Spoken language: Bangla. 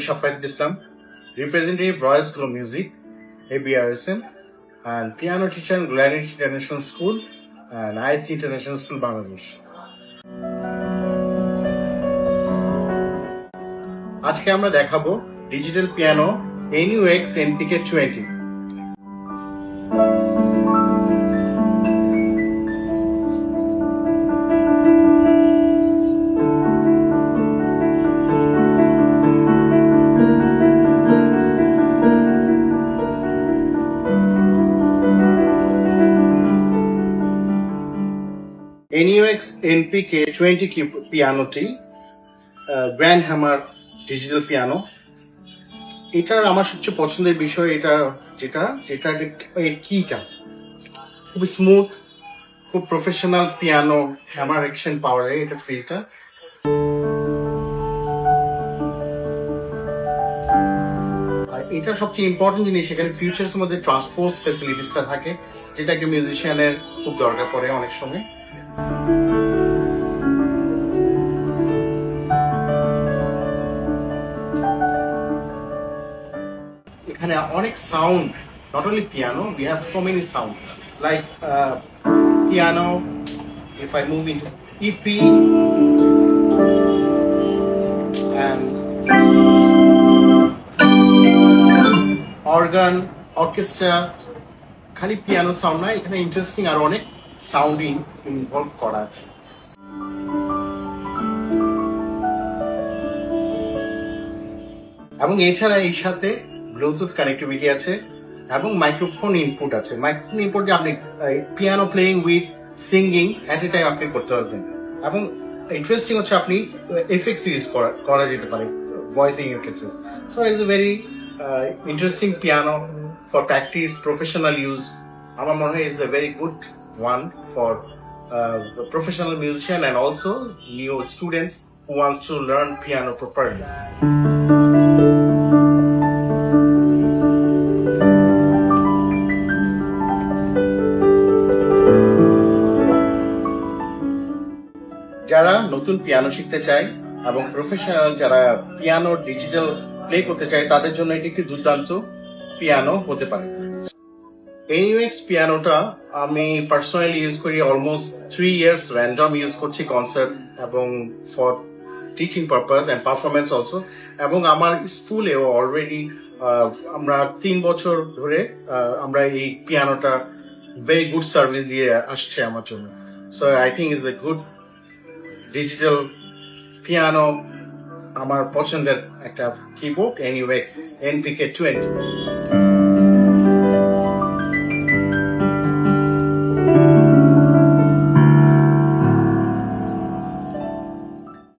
Shafat Islam, representative Royal School of Music, ABRSM, and piano teacher in Gladys International School and IST International School, Bangladesh. আজকে আমরা দেখাবো digital piano NUX NPK 20। NUX NPK 20 পিয়ানোটি গ্র্যান্ড হ্যামার ডিজিটাল পিয়ানো। এটার আমার সবচেয়ে পছন্দের বিষয় যেটা এর কিটা খুব স্মুথ, খুব প্রফেশনাল পিয়ানো হ্যামার অ্যাকশন পাওয়ার এটা ফিলটা। আর এটা সবচেয়ে ইম্পর্টেন্ট জিনিস, এখানে ফিউচার্স মধ্যে ট্রান্সপোজ ফ্যাসিলিটিসটা থাকে, যেটা একটা মিউজিশিয়ানের খুব দরকার পড়ে অনেক সময়। এখানে অনেক sound, not only piano, we have so many sound like piano. If I move into EP and organ, orchestra, খালি পিয়ানো সাউন্ড না, এখানে ইন্টারেস্টিং আর অনেক সাউন্ডিং ইনভলভ করা আছে। এবং এছাড়া এই সাথে ব্লুটুথ কানেক্টিভিটি আছে এবং মাইক্রোফোন ইনপুট আছে। মাইক্রোফোন ইনপুট দিয়ে আপনি piano playing with singing at A time আপনি করতে পারবেন। এবং ইন্টারেস্টিং হচ্ছে আপনি এফেক্টস ইউজ করা যেতে পারে ভয়েসিং এর ক্ষেত্রে। So it's a very interesting piano for practice, professional use. আমার মনে হয় it's a very good one for professional musician and also new students who wants to learn piano properly. যারা নতুন পিয়ানো শিখতে চায় এবং প্রফেশনাল যারা পিয়ানো ডিজিটাল প্লে করতে চায় তাদের জন্য এটি একটি দুর্দান্ত পিয়ানো হতে পারে। NUX পিয়ানোটা আমি পার্সোনালি ইউজ করি অলমোস্ট 3 years, র্যান্ডম ইউজ করছি কনসার্ট এবং for teaching purpose and performance also. এবং আমার স্কুলেও অলরেডি আমরা 3 বছর ধরে আমরা এই পিয়ানোটা ভেরি গুড সার্ভিস দিয়ে আসছে আমার জন্য। So I think is a good digital piano, আমার পছন্দের একটা কিবোর্ড NUX NPK 20।